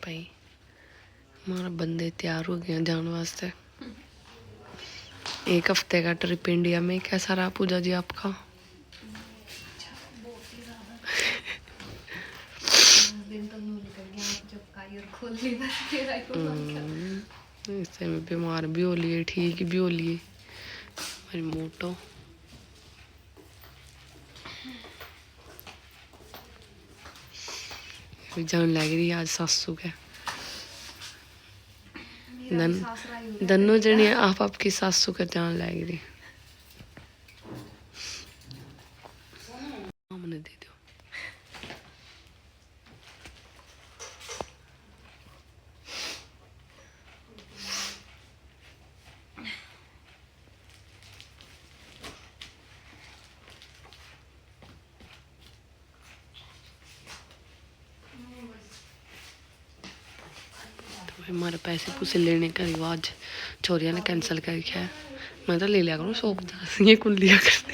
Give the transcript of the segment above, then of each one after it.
भाई हमारा बंदे तैयार हो गए हैं जाने वास्ते। 1 हफ्ते का ट्रिप इंडिया में। कैसा रहा पूजा जी आपका? इससे में बीमार भी हो लिए, ठीक भी हो लिए। मेरी मोटो जान लग रही है आज सासू के। दोनों जने आप आपकी सासू का ध्यान लग रही। हमने दे दो। हमारे पैसे पूसे लेने का रिवाज छोरिया ने कैंसिल कर रखा है। मैं तो ले लिया करूँ 150 ये कुल लिया करते।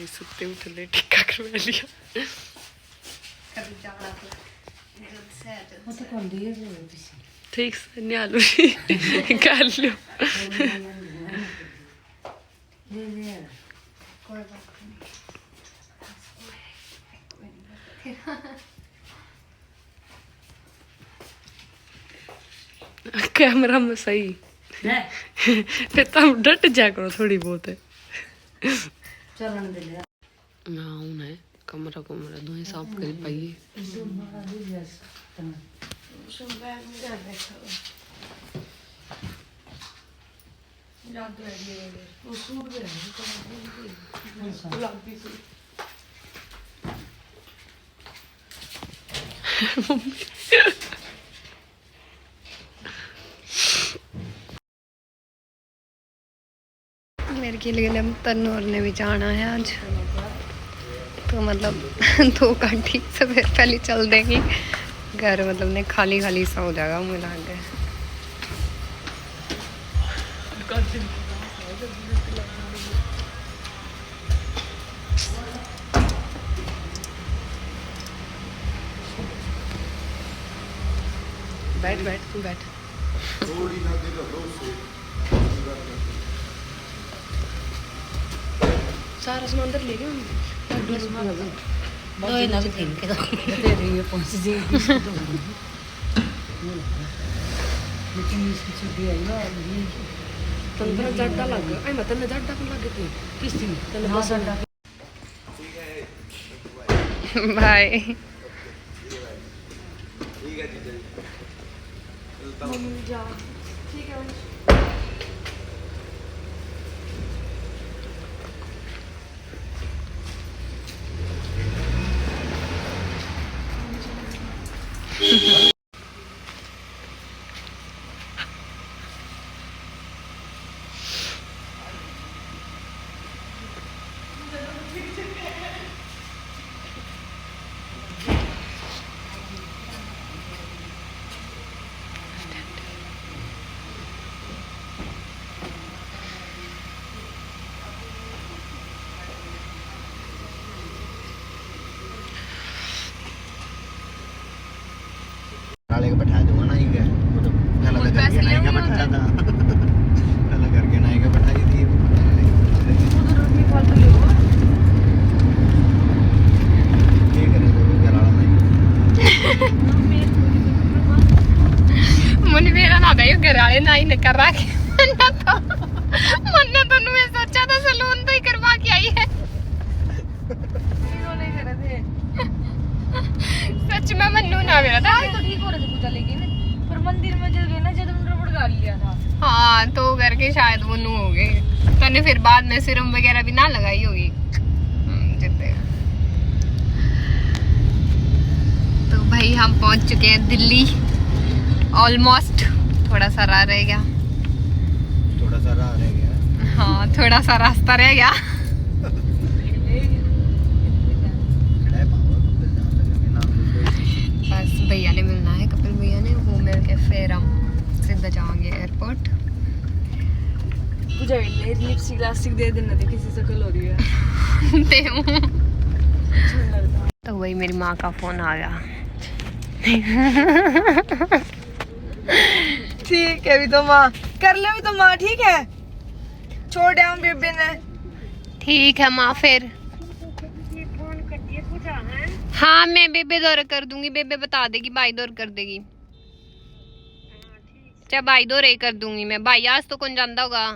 सुते उठले टिक्का करवा लिया। ठीक से न्यालू कर लो। कैमरा में सही फिर तुम डट जा करो थोड़ी बहुत है। है कमरा कमरा दो साफ कर पाइए। मेरे के लिए तन्नूर ने भी जाना है आज, तो मतलब 2 घंटे से पहले चल देंगे घर। मतलब ने खाली खाली सा हो जाएगा मुझे लग गया। बैठ बैठ तू बैठ। सारा सामान अंदर ले गए जड्डा लग गया। मतलब जड्डा लग गया किस बाय। ठीक है वाले को बैठा दूंगा ना, ये गला करके नाई का बैठाया था। गला करके नाई का बैठाई थी। ठीक है तो गला नाई मुझे मेरा ना गयो घर वाले नाई ने करा के ना तो मन्ना तो मैं सोचा था सलून तो ही करवा के आई है। सच में मन्नू ना मेरा था तो ठीक हो रहा था पूजा, लेकिन पर मंदिर में जब गए ना जब उन्होंने पड़का लिया था। हाँ तो करके शायद वो नू हो गए। तने फिर बाद में सीरम वगैरह भी ना लगाई होगी जितने। भाई हम पहुंच चुके हैं दिल्ली ऑलमोस्ट। थोड़ा सा रह गया, थोड़ा सा रह गया। हाँ थोड़ा सा रास्ता रह गया। बस भैया ने मिलना है, कपिल भैया ने, वो मिल के फिर हम सीधा जाएंगे एयरपोर्ट। मुझे लिपस्टिक ग्लास्टिक दे देना थे, किसी से कल हो रही है। तो वही मेरी माँ का फोन आ गया। ठीक है, अभी तो माँ कर ले, अभी तो माँ ठीक है, छोड़ दिया बेबे ने। ठीक है माँ फिर। हाँ मैं बेबे दौर कर दूंगी, बेबे बता देगी, भाई दौर कर देगी। चाहे भाई दौर ही कर दूंगी मैं, भाई आज तो कौन जानता होगा।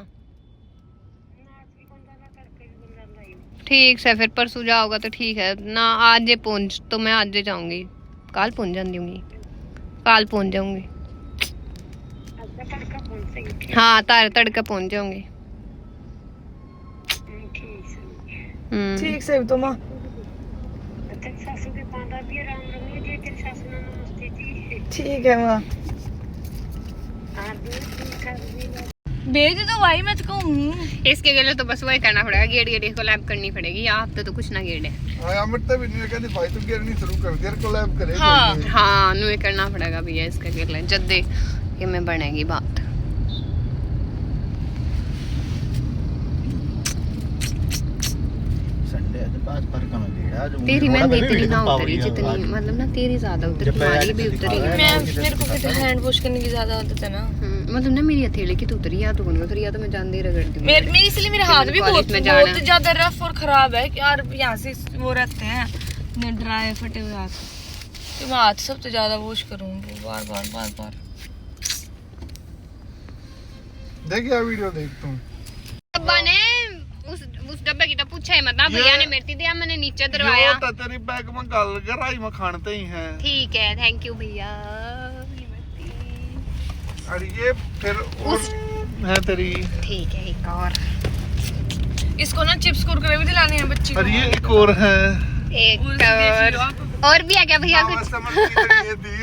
ठीक है फिर परसों जाओगा तो ठीक है ना, आज ये पहुंच तो मैं आज ही जाऊंगी, कल पहुंच जाऊंगी, कल पहुंच जाऊंगी। हाँ तार तड़का पहुंच जाऊंगी। ठीक से तो माँ। ठीक है माँ, भेज दो भाई, मैं तो कहूँ इसके लिए तो बस वही करना पड़ेगा, गेट गेट कोलैब करनी पड़ेगी। यहाँ हफ्ते तो कुछ ना गेट है। भाई तो गिरनी शुरू कर दिया, कोलैब करेगा। हाँ हाँ नु करना पड़ेगा भैया इसका गेट ले, जद्दे ये में बनेगी बात। तेरी मेहंदी इतनी ना उतरी जितनी, मतलब ना तेरी ज्यादा उतरी, तुम्हारी भी उतरी। मेरे को किसी हैंड वॉश करने की ज्यादा आदत है ना, मतलब ना मेरी हथेली की तो उतरी, या तो उतरी, या तो मैं जान दे रगड़ दी। मेरी इसलिए मेरे हाथ भी बहुत ज्यादा रफ और खराब है यार, यहाँ से वो रहते हैं ड्राई फटे हुए हाथ, तो मैं हाथ सबसे ज्यादा वॉश करूंगी बार बार बार बार। देख यार वीडियो देख तुम। अब्बा ने उस डब्बे की तो पूछा ही मत ना, भैया ने मेरे दिया, मैंने नीचे दरवाया। तो तेरी बैग में गल गराई में खानते ही हैं। ठीक है थैंक यू भैया। और ये फिर और है तेरी। ठीक है एक और, इसको ना चिप्स कुरकुरे भी दिलाने हैं बच्ची को। और ये एक और है, एक और भी है क्या भैया कुछ?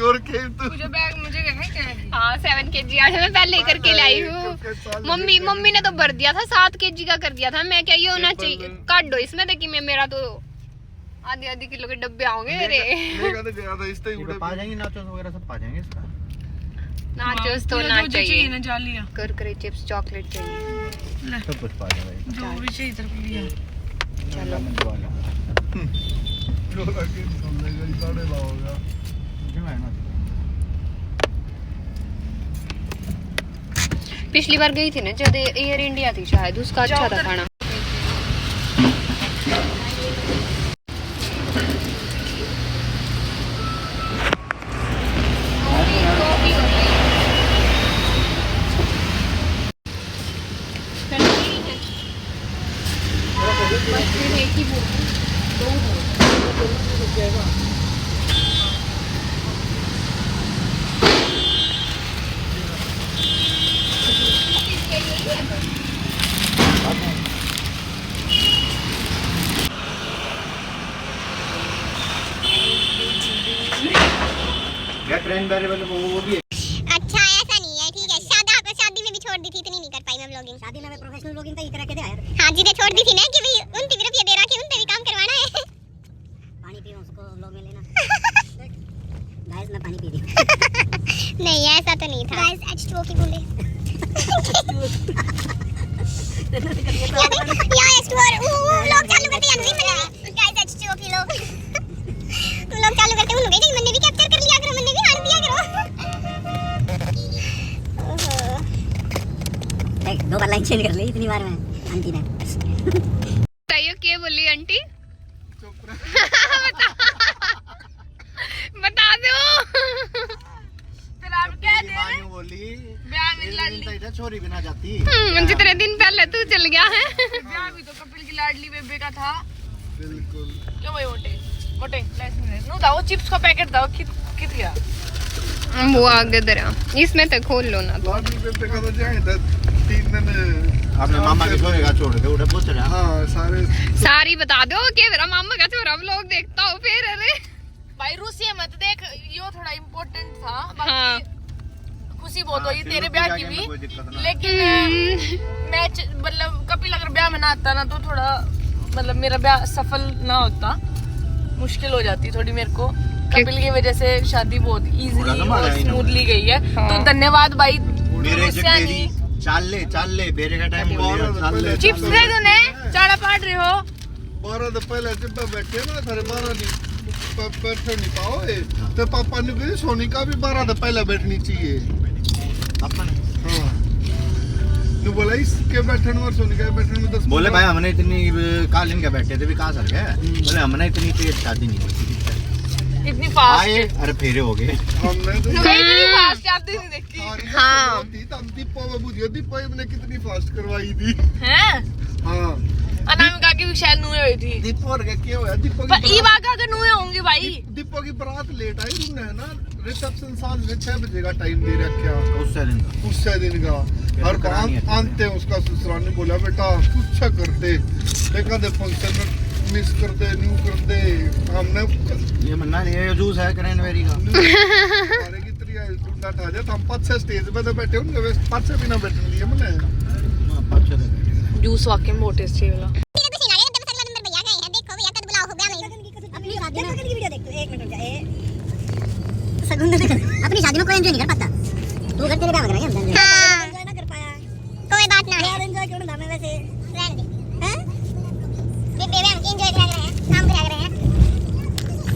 और के तो मुझे बैग मुझे क्या है। हाँ 7 kg आज मैं पहले ही करके लाई हूँ। मम्मी ने तो भर दिया था, 7 kg का कर दिया था मैं, क्या ये होना चाहिए, काट दो इसमें, देखिए मैं मेरा तो आधी किलो के डब्बे आओगे मेरे। पा जाएंगे नाचोस वगैरह सब पा जाएंगे इसका। नाचोस तो ना चाहिए ना जालिया, कुरकुरे चिप्स चॉकलेट चाहिए, सब कुछ पा जाएगा। जो भी चाहिए तरफ लिया। चलो पिछली बार गई थी ना जब एयर इंडिया थी शायद, उसका अच्छा था खाना। वो भी है। अच्छा ऐसा नहीं है, ठीक है। शादी में भी छोड़ दी थी, इतनी नहीं कर पाई मैं व्लॉगिंग। शादी में मैं प्रोफेशनल व्लॉगिंग तो ही करा के दे यार। हां जी ने छोड़ दी थी ना कि भाई उनकी भी रुपया दे रहा कि उनसे भी काम करवाना है। पानी पी उसको व्लॉग में लेना। गाइस मैं पानी पी रही हूं। नहीं ऐसा तो नहीं था गाइस, H2O की बूंदे। यार H2O व्लॉग चालू करते हैं नहीं मैंने गाइस, H2O की व्लॉग चालू करते हैं, मैंने भी कैप्चर कर लिया करो, मैंने भी हार दिया करो। दो बार लाइन चेंज कर ली इतनी बार में आंटी ने। बताइए क्या बोली आंटी? बता दो। फिर आप क्या दे रहे हैं? बोली ब्याह में लाडली छोरी बिना जाती। जितने दिन पहले तू चल गया है। ब्याह भी तो कपिल की लाडली बेबे का था। बिल्कुल। क्यों भाई मोटे लाइसेंस नो दाओ, चिप्स का पैकेट दाओ कित गया वो आगे दरा, इसमें तो खोल लो ना। लाडली बेबे का तो जाए 3 दिन अपने मामा के छोरे का छोड़ के उधर पूछ रहा। हां सारी बता दो कि मेरा मामा का छोरा व्लॉग देखता हो फिर। अरे भाई रूसी मत देख, यो था, हाँ। बाकी खुशी बहुत हुई हाँ, तेरे ब्याह की कोई भी, दिक्कत ना। लेकिन मैं मतलब कपिल अगर ब्याह में ना आता ना तो थोड़ा मतलब मेरा ब्याह सफल ना होता, मुश्किल हो जाती थोड़ी मेरे को। कपिल की वजह से शादी बहुत इजीली और स्मूथली गई है। तो धन्यवाद भाई। मेरे तेरी चाल ले बेरे का टाइम बोलिए चाल ले। चिप्स दे दो ने, चाड़ा पाट रहे हो। 12 तो पहले जब बैठे ना थारे 12 नहीं बैठ नहीं पाओगे तो पापा ने कही सोनिका भी 12 तो पहले बैठनी चाहिए अपन हाँ तो बोला इसके बैठने और सोनिका के बैठने में 10 बोले भाई हमने इतनी कालीन के बैठे थे भी कहाँ सर गए। बोले हमने इतनी तेज शादी नहीं की इतनी फास्ट आए। अरे फेरे हो गए हमने तो इतनी फास्ट आपने नहीं देखी हाँ हम दीपो में बुझियो दीपो ने कितनी फास्ट करवाई थी हैं? हाँ अनामिका की भी शायद नुए हुई थी, दीपो और क्या हुआ दीपो पर की ईवा का अगर नुए होंगे भाई। दीपो की बारात लेट आई तुमने है ना रिसेप्शन साल में 6 बजे का टाइम दे रखा उससे दिन का और आनते उसका ससुराल ने बोला बेटा कुछ करते देखा दे फंक्शन में मिस कर दे न्यू कर दे हमने ये मन्ना नहीं है जूस है क्रैनबेरी का हमारे की तरिया टूटा था जब हम 5 स्टेज पे तो बैठे उनके वे 5 बिना बैठने दिए मैंने जूस वाकई में बहुत टेस्टी है वाला। मेरे तो सीन आ गया जब अगला नंबर भैया का है देखो भैया कद बुलाओ हो गया मैं अपनी शादी में की वीडियो देख तू 1 मिनट रुक जा सगुन देख अपनी शादी में कोई एंजॉय नहीं कर पाता तू घर तेरे ब्याह वगैरह हम एंजॉय ना कर पाया कोई बात ना है एंजॉय क्यों ना मैं वैसे रहने दे हैं ये बेबे हम एंजॉय कर रहे हैं काम कर रहे हैं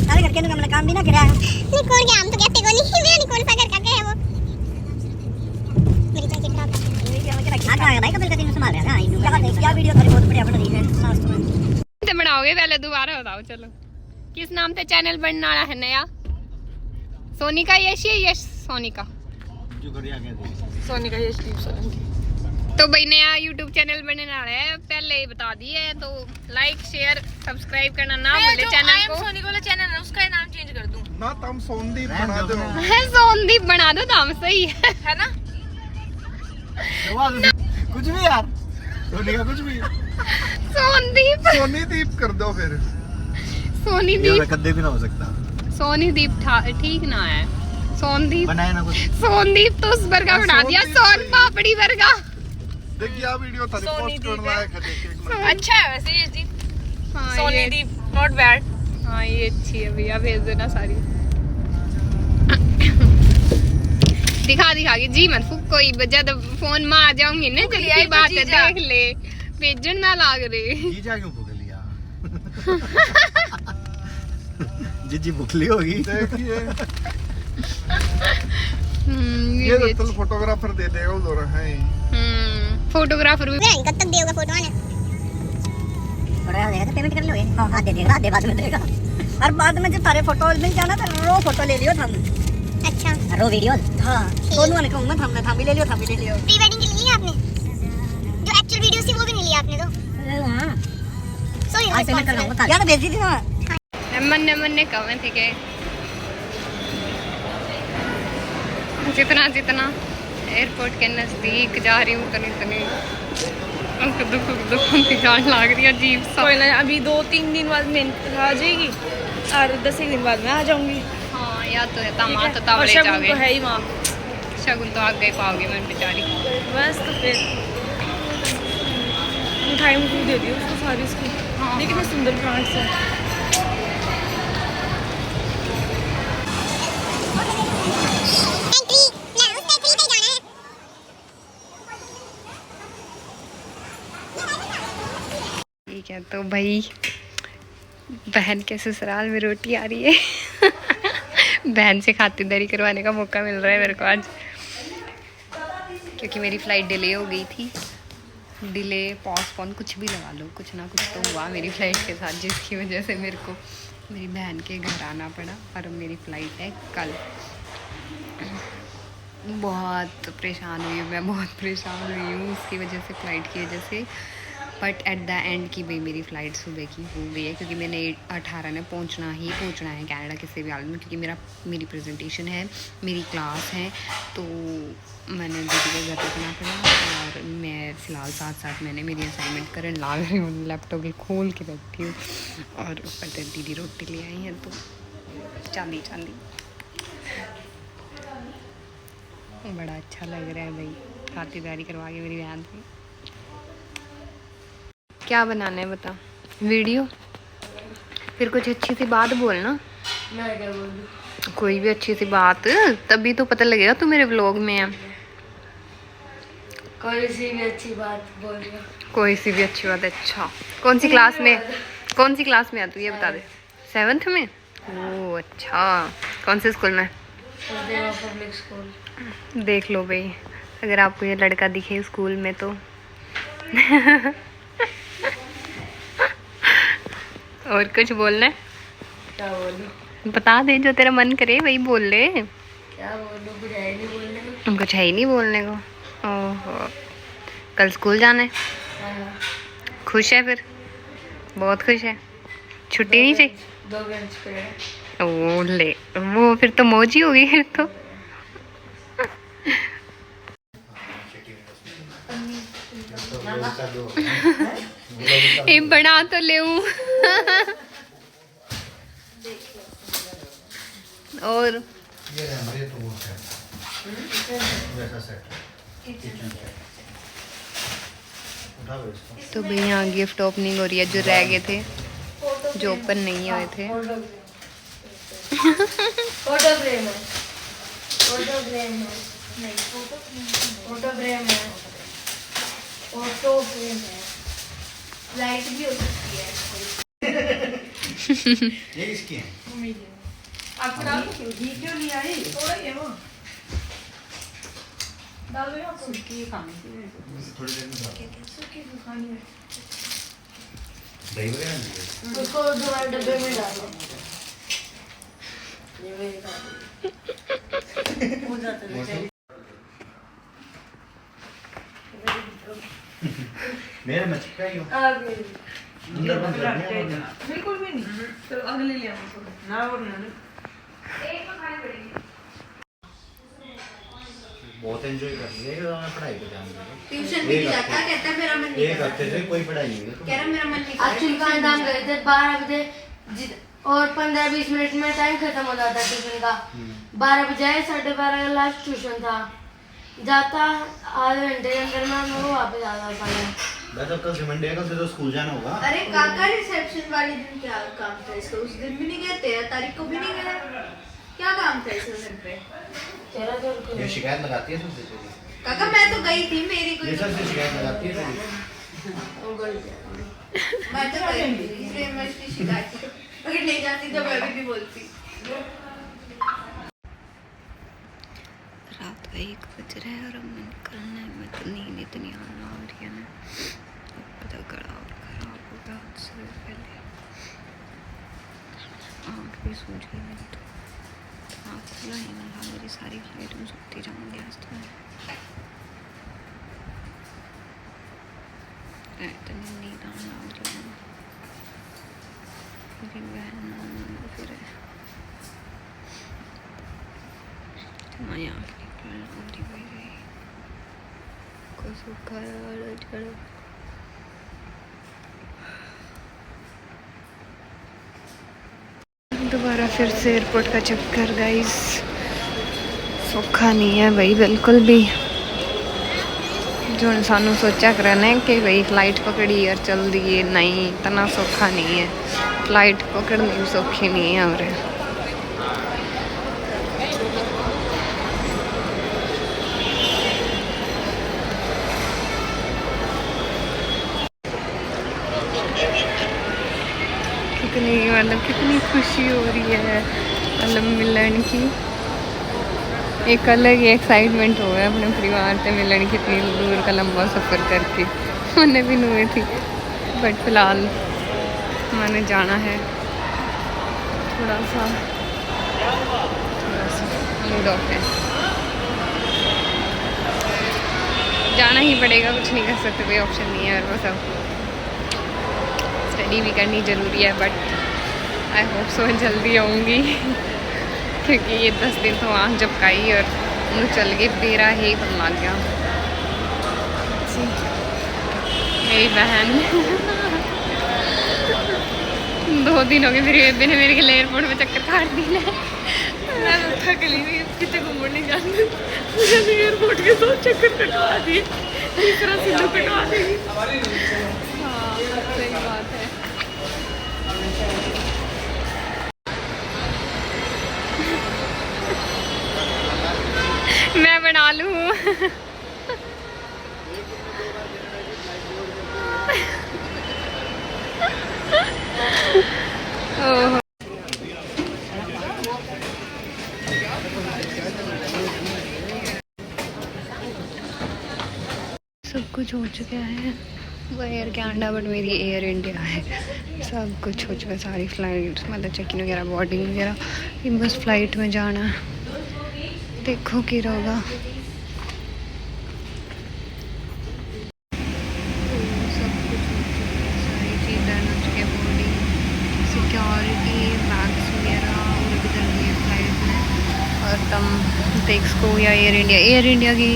सारे घर के हमने काम भी ना करा नहीं कौन क्या हम तो कहते को नहीं मेरा नहीं कौन सा घर का है वो मेरी चाची खराब है भाई कपिल का दिन संभाल रहा है क्या वीडियो थारी बहुत बढ़िया बन रही है लास्ट में तो बनाओगे पहले दोबारा बताओ चलो किस नाम से चैनल बनने वाला है नया? सोनिका यश या यश सोनिका? जो करिया कहते सोनिका यशदीप सोलंकी। तो भाई नया यूट्यूब चैनल बनने वाला है, पहले ही बता दिए। तो लाइक शेयर सब्सक्राइब करना ना भूले चैनल को। सोनिका वाला चैनल है उसका नाम चेंज कर दूं ना तुम सोनदीप बना दो सोनदीप बना दो नाम सही है ना। कुछ भी यार सोनी का कुछ भी सोनदीप सोनीदीप कर दो फिर सोनीदीप ये कद्दे भी ना हो सकता। सोनीदीप ठीक ना है सोनदीप बनाए ना कुछ सोनदीप तो उस वर्गा बना दिया सोन पापड़ी वर्गा। देखिए आ वीडियो थारी पोस्ट सोनीदीप करना है देख अच्छा है वैसे यशदीप हाँ, सोनीदीप नॉट बैड। हाँ ये अच्छी है भैया भेज देना सारी दिखा के जी मत फुक कोई जब फोन में आ जाऊंगी ना जब की बात है देख ले भेजन ना लाग रहे जीजा क्यों भूख लिया जीजी भूखली होगी। देखिए ये ये तो फोटोग्राफर दे देगा उधर है फोटोग्राफर भी कब तक देगा फोटो आने फोटो देगा तो पेमेंट कर लोगे हां हाथ दे देगा आधे बाद में देगा और बाद में जब सारे फोटो मिल जाना तो रो फोटो ले लियो हम। अच्छा रो वीडियो हां दोनों ने कहूंगा हम भी ले लियो प्री वेडिंग के लिए आपने जो एक्चुअल वीडियोस थी वो भी नहीं लिया आपने तो हां सॉरी आज पेमेंट कर दूंगा यार भेज दी थी ना मन कमें थे के जितना एयरपोर्ट के नजदीक जा रही हूँ उतनी दुख की जान लाग रही है अजीब सा। कोई ना अभी 2-3 दिन बाद मैं आ जाएगी और 10 दिन बाद मैं आ जाऊंगी। हाँ या तो तमा तो और तावड़े शगुन जाओगे तो है ही वहाँ शगुन तो आगे पाओगे मैं बेचारी बस तो फिर मिठाई मुझे दे दी उसको सारी इसकी। हाँ, देखिए कितने सुंदर प्लांट्स हैं। ठीक है तो भाई बहन के ससुराल में रोटी आ रही है बहन से खातिरदारी करवाने का मौका मिल रहा है मेरे को आज क्योंकि मेरी फ़्लाइट डिले हो गई थी। डिले पोस्टपोन कुछ भी लगा लो कुछ ना कुछ तो हुआ मेरी फ़्लाइट के साथ जिसकी वजह से मेरे को मेरी बहन के घर आना पड़ा और अब मेरी फ़्लाइट है कल। बहुत परेशान हुई हूँ मैं बहुत परेशान हुई हूँ उसकी वजह से फ़्लाइट की वजह से। बट एट द एंड की भाई मेरी फ़्लाइट सुबह की हो गई है क्योंकि मैंने 18 ने पहुंचना है कनाडा किसी भी हालत में क्योंकि मेरी प्रेजेंटेशन है मेरी क्लास है तो मैंने दीदी के घर रुकना पड़ा और मैं फ़िलहाल साथ मैंने मेरी असाइनमेंट करने ला रही हूँ लैपटॉप खोल के बैठी हूँ और ऊपर तक दीदी रोटी ले आई हैं तो चांदी बड़ा अच्छा लग रहा है भाई, खातिरदारी करवा के मेरी बहन से। क्या बनाना है बता? वीडियो? फिर कुछ अच्छी सी बात बोलना। मैं क्या बोलूं? कोई भी अच्छी सी बात, तभी तो पता लगेगा तू मेरे व्लॉग में है। कोई सी भी अच्छी बात बोल रही हो। कोई सी भी अच्छी बात। अच्छा, कौन सी क्लास में है तू, ये बता दे। 7th में? ओह अच्छा, कौन से स्कूल में? Public school. देख लो भाई, अगर आपको ये लड़का दिखे स्कूल में तो और कुछ बोलना है? क्या बोलूं? बता दे, जो तेरा मन करे वही बोल ले। क्या बोलूं? कुछ है ही नहीं बोलने को। कुछ है ही नहीं बोलने को। ओहो, कल स्कूल जाना है? हाँ, खुश है फिर? बहुत खुश है? छुट्टी नहीं चाहिए? 2 बेंच पे। ओ ले, वो फिर तो मौज ही होगी फिर तो। ये बना तो ले और ये हमारे तो वो है वैसा सेट किचन सेट। उठाओ इसको। तो भाई यहाँ गिफ्ट ओपनिंग हो रही है, जो रह गए थे, जो ओपन नहीं हुए थे। फोटो फ्रेम है। फोटो फ्रेम है। नहीं, फोटो फ्रेम है। फोटो फ्रेम है। लाइट भी हो सकती है। ये किसकी है? आपको डाल दो। घी क्यों नहीं आई? थोड़ा ही है वो। डाल दो आपको। सूखी खानी थी। थोड़ी देर में डाल। सूखी खानी है। दही वगैरह नहीं है? उसको तुम्हारे डब्बे में डालो। ये मेरे हो जाता है। मेरे में चिपका ही हो। आगे अंदर बंद कर दिया। बिल्कुल भी नहीं। चलो अगले ले आओ। ना वो ना। बहुत एंजॉय कर रही है कि मैं पढ़ाई पे ध्यान दे रहा हूं। ट्यूशन भी जाता, कहता है मेरा मन नहीं एक हफ्ते से कोई पढ़ाई नहीं है। कह रहा मेरा मन नहीं कर रहा। एक्चुअली कहाँ दाम गए थे 12 बजे और 15-20 मिनट में टाइम खत्म हो जाता ट्यूशन का। 12 बजे 12:30 का लास्ट ट्यूशन था। जाता आधे घंटे के अंदर में वो वापस आ जाता है। बस अब कल से मंडे है, कल से तो स्कूल जाना होगा। अरे काका रिसेप्शन वाले दिन क्या काम था इसका? उस दिन भी नहीं गए, 13 तारीख को भी नहीं गए। क्या काम था इसका घर पे? चलो तो ये शिकायत लगाती है सबसे तेरी। काका मैं तो गई थी, मेरी कोई ये सबसे शिकायत लगाती है तेरी। मैं तो गई थी, इसलिए मैं इसकी शिकायत की। अगर नहीं जाती तो मैं भी नहीं बोलती। रात का 1 बज रहा है और अब मैं निकलना है। मैं तो नींद इतनी आना हो रही है ना, पता गला और खराब हो गया उससे पहले। आँख भी सूझ गई मेरी तो। आँख खुला ही ना था मेरी, सारी फ्लाइट में सोती जाऊँगी आज तो मैं। इतनी नींद आना हो रही है। मेरी बहन फिर मैं आँख निकलना हो रही भाई को सूखा है। दोबारा फिर से एयरपोर्ट का चक्कर गाइस। सौखा नहीं है भाई बिल्कुल भी। जो इंसानों सोचा करना है कि भाई फ्लाइट पकड़ी और चल दिए, नहीं, इतना सौखा नहीं है। फ्लाइट पकड़नी भी सौखी नहीं है। और कितनी खुशी हो रही है मतलब मिलन की। एक अलग ही एक्साइटमेंट हो गया अपने परिवार से मिलन की, इतनी दूर का लंबा सफ़र करके। उन्हें भी हुई थी, बट फिलहाल मैंने जाना है। थोड़ा सा मूड ऑफ है, जाना ही पड़ेगा, कुछ नहीं कर सकते, कोई ऑप्शन नहीं है। और वो सब स्टडी भी करनी ज़रूरी है, बट आई होप सो जल्दी आऊँगी क्योंकि ये 10 दिन तो आँख झपकाई और मुँह चल के तेरा ही बन लग गया। मेरी बहन 2 दिन हो गए मेरी बेबी ने मेरे के लिए एयरपोर्ट में चक्कर काट दिए मैं तो थक ली हुई कितने घूमने नहीं जाती मुझे एयरपोर्ट के 2 चक्कर कटवा दिए तीसरा सिद्धू कटवा देगी। हाँ सही बात है। मैं बना लूँ ओह सब कुछ हो चुका है। वो एयर कैनेडा बट मेरी एयर इंडिया है। सब कुछ हो चुका है, सारी फ्लाइट मतलब चेक इन वगैरह बोर्डिंग वगैरह। इन बस फ्लाइट में जाना, देखो क्या होगा। सब कुछ हो चुका है, सारी चीज़ें हो चुकी है, बोर्डिंग सिक्योरिटी बैग्स वगैरह और भी कर दिए फ्लाइट में। और तुम टेक्स को या एयर इंडिया की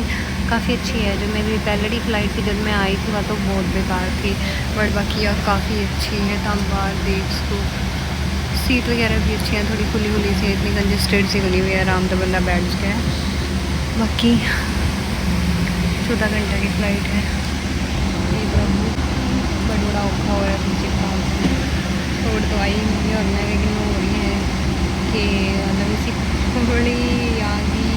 काफ़ी अच्छी है। जो मेरी पहले फ्लाइट थी जब मैं आई थी वह तो बहुत बेकार थी, बट बाकी यार काफ़ी अच्छी है। तुम बाहर देख को सीट वगैरह भी अच्छी है, थोड़ी खुली खुली सी, इतनी कंजस्टेड सी खुली हुई है, आराम से बंदा बैठ गया है। बाकी 14 घंटे की फ़्लाइट है। ये तो बड़ा औखा हो रहा है पीछे पास में छोड़ तो आई नहीं और मैं लेकिन वो हो रही है कि मतलब इसी बड़ी याद ही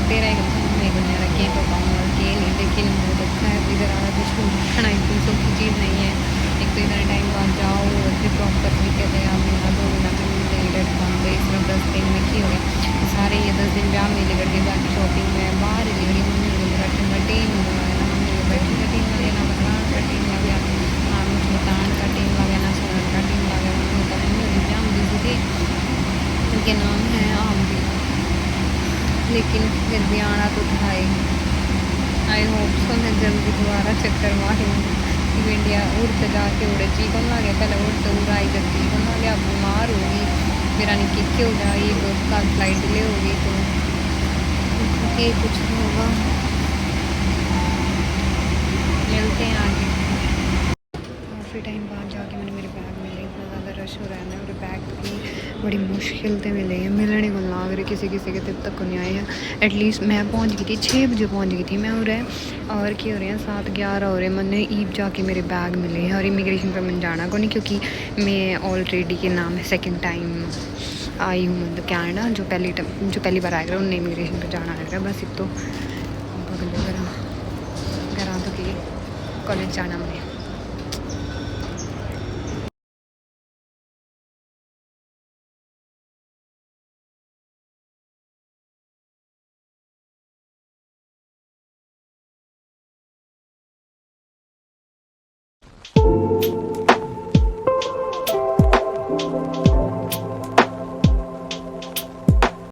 तेरा एक नहीं बनने रखे तो पाऊँगा कि नहीं, लेकिन बहुत अच्छा है। इधर आना कुछ खाना इतनी सौखी चीज़ नहीं है। एक तो इतना टाइम बाद जाओ और फिर प्रॉपर तरीके से आप यहाँ 2 दिन डेढ़ पाते सिर्फ 10 दिन में की हो गए सारे। ये 10 दिन ब्याह मेले करके बाकी शॉपिंग में बाहर गई मम्मी टीम मम्मी बैठी का टीम लगे ना भगवान का टीम लगे हाँ मुझे बतान का टीम लगे ना सोनल का टीम लगे मम्मी ब्याह बिजी थे उनके नाम है आम भी, लेकिन फिर भी आना तो था ही। आई होप सो मैं जल्दी दोबारा चक्कर मारूँ इंडिया। उड़ते जाके उड़े चीकन लगे पहले उड़ते उड़ाई जब चीकन लगे अब बीमार होगी मेरा निकी हो जाएगी तो कल फ्लाइट डिले होगी तो ये कुछ नहीं होगा। मिलते हैं आगे। काफ़ी टाइम बाद जाके मैंने मेरे बैग मिले, इतना ज़्यादा रश हो रहा है ना। मेरे बैग भी बड़ी मुश्किल से मिले हैं, मिलने को लाग रहे किसी के तब तक नहीं आए हैं। एटलीस्ट मैं पहुंच गई थी 6 बजे पहुंच गई थी मैं और क्या हो रहे हैं 7-11 हो रहे हैं। मैंने ईद जाके मेरे बैग मिले हैं और इमिग्रेशन पर मैंने जाना को नहीं क्योंकि मैं ऑलरेडी के नाम है सेकेंड टाइम आई हूँ मतलब कैनेडा। जो पहली बार आएगा उन्हें इमिग्रेशन पर जाना आएगा बस। एक तो घर तो कि कॉलेज जाना मैं।